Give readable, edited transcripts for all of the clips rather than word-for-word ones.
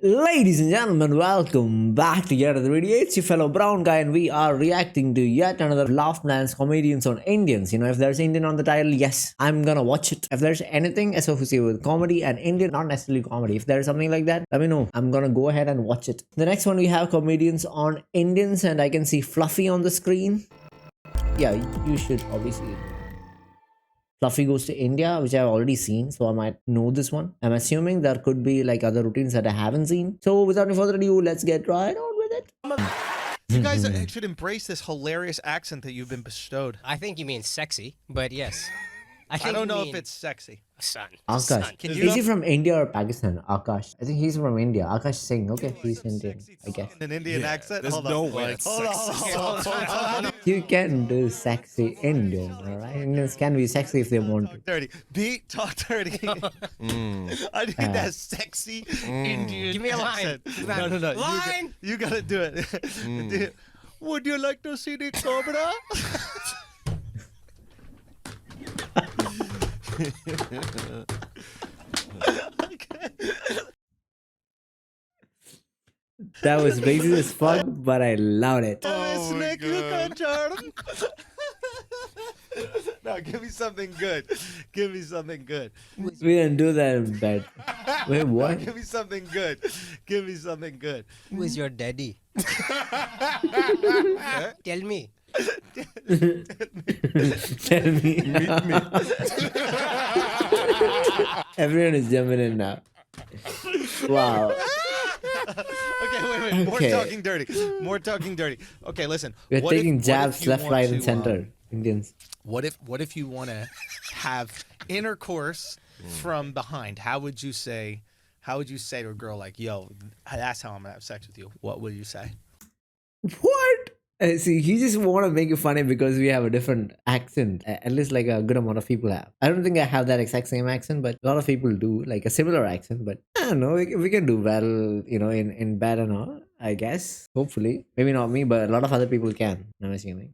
Ladies and gentlemen, welcome back to yet another video. It's your fellow brown guy and we are reacting to yet another laugh dance comedians on Indians. You know, if there's Indian on the title, yes, I'm gonna watch it. If there's anything associated with comedy and Indian, not necessarily comedy, if there's something like that, let me know. I'm gonna go ahead and watch it. The next one we have comedians on Indians and I can see Fluffy on the screen. Yeah, you should obviously. Fluffy goes to India, which I've already seen, so I might know this one. I'm assuming there could be like other routines that I haven't seen. So without any further ado, let's get right on with it. You guys should embrace this hilarious accent that you've been bestowed. I think you mean sexy, but yes. I don't know if it's sexy. Son. Akash. Is he from India or Pakistan? Akash. I think he's from India. Akash Singh. Okay, he's Indian, I guess. An Indian accent? There's no way it's sexy. Hold on. You can do sexy Indian, alright? Indians can be sexy if they want to. Dirty. Beat, talk dirty. I need that sexy Indian Give me a line. accent. No. Line! You gotta do it. Would you like to see the cobra? That was racist as fuck, but I loved it. Oh snake, you can turn. No, give me something good. Give me something good. We didn't do that in bed. Wait, what? Give me something good. Give me something good. Who is your daddy? Tell me. Tell me. Everyone is jumping in now. Wow. Okay, wait. More talking dirty. More talking dirty. Okay, listen. We're What taking if jabs you left, want right, and to, center. Indians. What if you want to have intercourse from behind? How would you say to a girl like, "Yo, that's how I'm gonna have sex with you"? What would you say? What? See, he just want to make it funny because we have a different accent. At least like a good amount of people have. I don't think I have that exact same accent, but a lot of people do, like a similar accent. But I don't know, we can do well, you know, in bed and all, I guess. Hopefully. Maybe not me, but a lot of other people can, I'm assuming.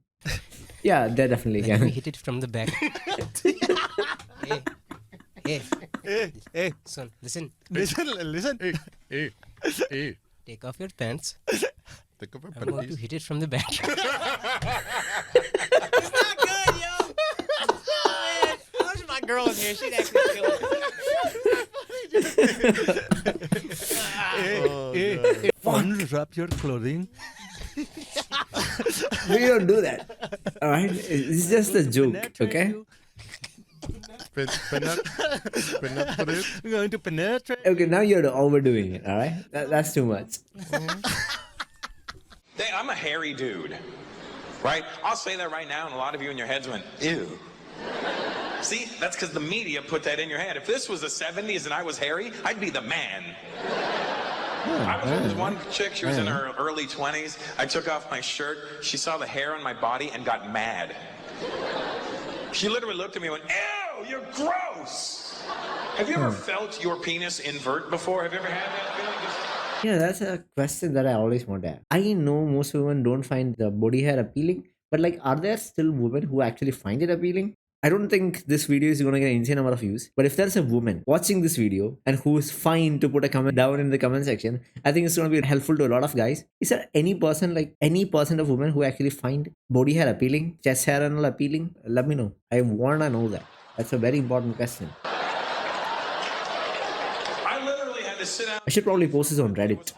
Yeah, they definitely Let me can. hit it from the back. Hey, son, listen. Listen. Hey. Take off your pants. Think of I'm going to hit it from the back. It's not good, yo. Oh, man. I wish my girl was here. She'd actually kill it. Unwrap your clothing. We don't do that. Alright? It's just a joke, okay? penetrate. We're going to penetrate. Okay, now you're overdoing it, alright? That's too much. I'm a hairy dude, right? I'll say that right now, and a lot of you in your heads went, ew. See, that's because the media put that in your head. If this was the 70s and I was hairy, I'd be the man. I was with this one chick, she was in her early 20s. I took off my shirt, she saw the hair on my body and got mad. She literally looked at me and went, ew, you're gross. Have you ever felt your penis invert before? Have you ever had that feeling? Yeah, that's a question that I always want to ask. I know most women don't find the body hair appealing, but like, are there still women who actually find it appealing? I don't think this video is going to get an insane number of views, but if there's a woman watching this video and who is fine to put a comment down in the comment section, I think it's going to be helpful to a lot of guys. Is there any person, like any percent of women who actually find body hair appealing, chest hair and all appealing? Let me know. I want to know that. That's a very important question. Sit down. I should probably post this on Reddit.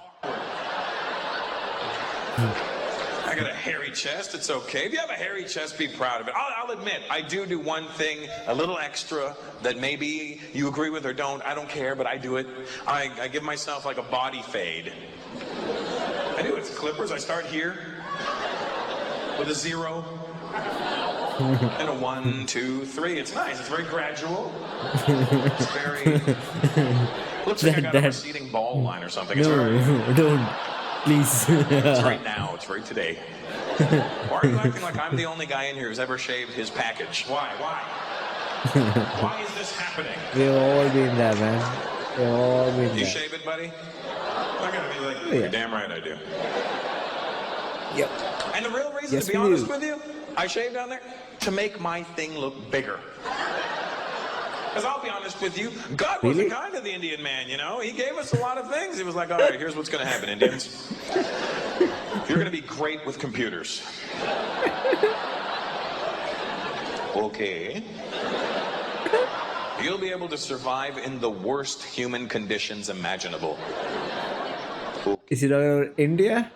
I got a hairy chest. It's okay. If you have a hairy chest, be proud of it. I'll admit, I do one thing a little extra that maybe you agree with or don't. I don't care, but I do it. I give myself like a body fade. I do it. It's clippers. I start here with a 0 and a 1, 2, 3. It's nice. It's very gradual. It's very... Looks like I got a receding ball line or something. It's No, don't. Please. It's right now. It's right today. Why are you acting like I'm the only guy in here who's ever shaved his package? Why? Why is this happening? We've all been there, man. We've all been there. You shave it, buddy? I gotta be like, you're damn right I do. Yep. And the real reason, Yes, to be we honest do. with you, I shave down there to make my thing look bigger. Because I'll be honest with you, God Really? wasn't kind to the Indian man, you know? He gave us a lot of things. He was like, all right, here's what's going to happen, Indians. You're going to be great with computers. Okay. You'll be able to survive in the worst human conditions imaginable. Is it over India?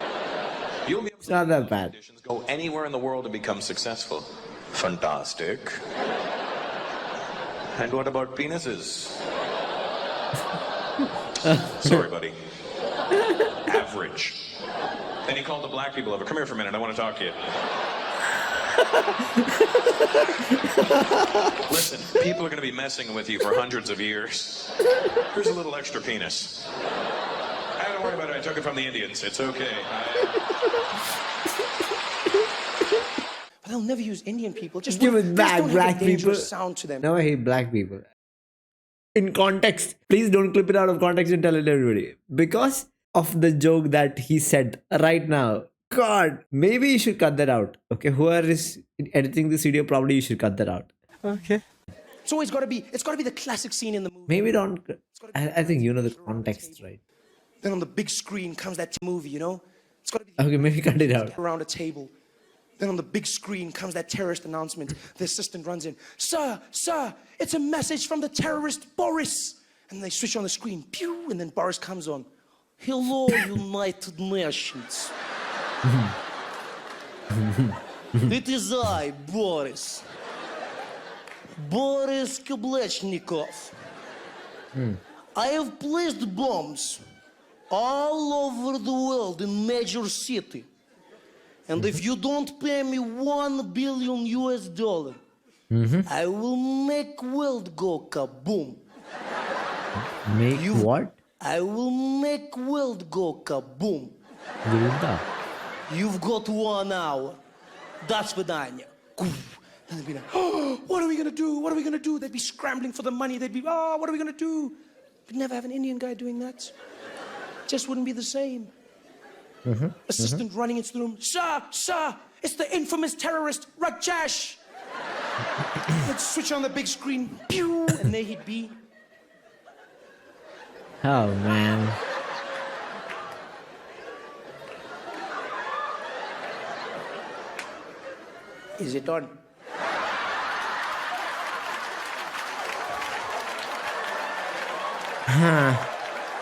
You'll be able It's not that bad. conditions go anywhere in the world to become successful. Fantastic. And what about penises? Sorry, buddy. Average. Then he called the black people over. Come here for a minute. I want to talk to you. Listen, people are going to be messing with you for hundreds of years. Here's a little extra penis. Don't worry about it. I took it from the Indians. It's okay. But they'll never use Indian people. Just Give don't- it just back, don't have black a dangerous people. sound to them. Now I hate black people. In context, please don't clip it out of context and tell it to everybody. Because of the joke that he said right now. God, maybe you should cut that out. Okay, whoever is editing this video, probably you should cut that out. Okay. It's always got to be. It's got to be the classic scene in the movie. Maybe don't. I think you know the context, right? Then on the big screen comes that movie. You know, it's got to be Okay, maybe cut it out. around a table. Then on the big screen comes that terrorist announcement. The assistant runs in. Sir, it's a message from the terrorist Boris. And they switch on the screen. Pew, and then Boris comes on. Hello, United Nations. It is I, Boris. Boris Kablechnikov. I have placed bombs all over the world in major city. And if you don't pay me $1 billion US, I will make world go kaboom. Make what? I will make world go kaboom. Gurunda. You've got 1 hour. That's Vidanya. And they'd be like, oh, what are we gonna do? What are we gonna do? They'd be scrambling for the money. They'd be, oh, what are we gonna do? We'd never have an Indian guy doing that. Just wouldn't be the same. Assistant running into the room. Sir, it's the infamous terrorist Rajesh. They'd switch on the big screen. Pew, and there he'd be. Oh man. Is it on?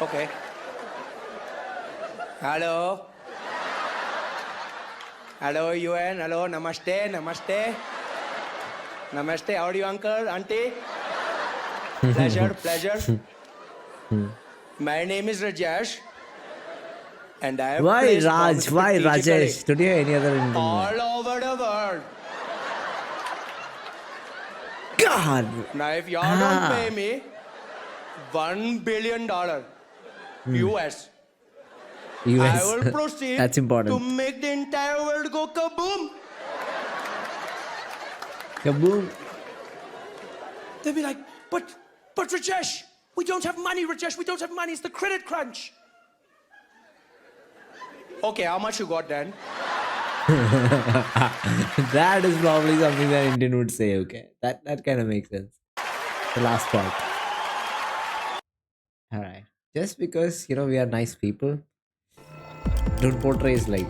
Okay. Hello. Hello, UN. Hello, namaste, namaste. Namaste. How are you, uncle, auntie? Pleasure. My name is Rajesh. And I have Why placed Raj? bombs Why strategically Rajesh? Don't you have any other Indian name? all over the world. God! Now, if y'all Ah. don't pay me $1 billion US, US. I will proceed That's important. to make the entire world go kaboom. Kaboom. They'll be like, but Rajesh, we don't have money, Rajesh. We don't have money. It's the credit crunch. Okay, how much you got then? That is probably something that Indian would say, okay. That kind of makes sense. The last part. Alright. Just because, we are nice people, don't portray as like...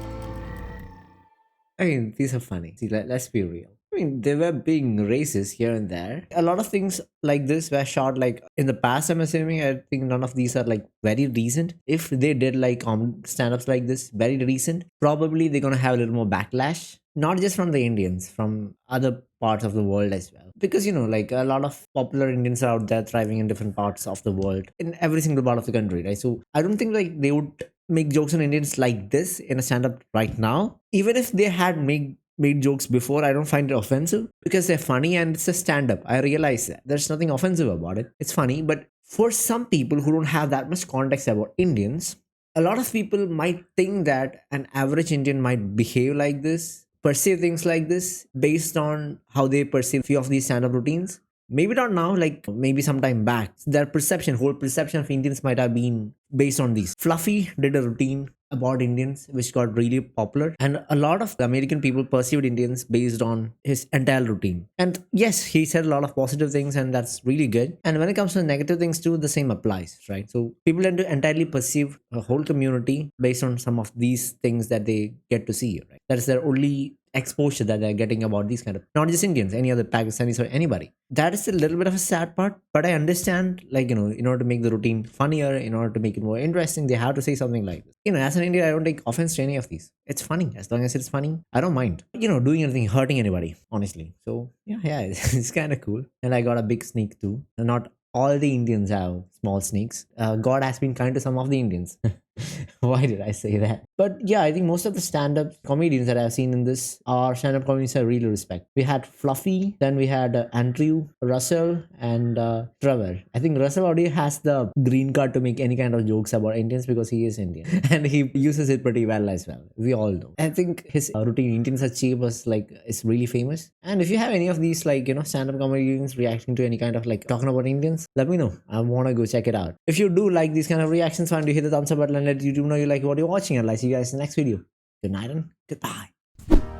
I mean, these are funny. See, let's be real. I mean, they were being racist here and there. A lot of things like this were shot like in the past, I'm assuming. I think none of these are like very recent. If they did like stand-ups like this, very recent, probably they're gonna have a little more backlash. Not just from the Indians, from other parts of the world as well. Because, like a lot of popular Indians are out there thriving in different parts of the world, in every single part of the country, right? So I don't think like they would make jokes on Indians like this in a stand-up right now. Even if they had made jokes before, I don't find it offensive because they're funny and it's a stand-up. I realize that. There's nothing offensive about it. It's funny, but for some people who don't have that much context about Indians, a lot of people might think that an average Indian might behave like this, perceive things like this based on how they perceive few of these stand-up routines. Maybe not now, like maybe sometime back. Their whole perception of Indians might have been based on these. Fluffy did a routine about Indians, which got really popular. And a lot of American people perceived Indians based on his entire routine. And yes, he said a lot of positive things, and that's really good. And when it comes to negative things too, the same applies, right? So people tend to entirely perceive a whole community based on some of these things that they get to see, right? That is their only exposure that they're getting about these kind of, not just Indians, any other Pakistanis or anybody. That is a little bit of a sad part, but I understand, like, in order to make the routine funnier, in order to make it more interesting, they have to say something like this. As an Indian, I don't take offense to any of these. It's funny. As long as it's funny, I don't mind, doing anything, hurting anybody, honestly. So yeah, it's kind of cool. And I got a big sneak too. And not all the Indians have small sneaks. God has been kind to some of the Indians. Why did I say that? But yeah, I think most of the stand-up comedians that I've seen in this are stand-up comedians I really respect. We had Fluffy, then we had Andrew, Russell, and Trevor. I think Russell already has the green card to make any kind of jokes about Indians because he is Indian. And he uses it pretty well as well. We all know. I think his routine, Indians are cheap, is really famous. And if you have any of these stand-up comedians reacting to any kind of talking about Indians, let me know. I want to go check it out. If you do like these kind of reactions, why don't you hit the thumbs up button and let YouTube know you like what you're watching, and I'll see you guys in the next video. Good night and goodbye.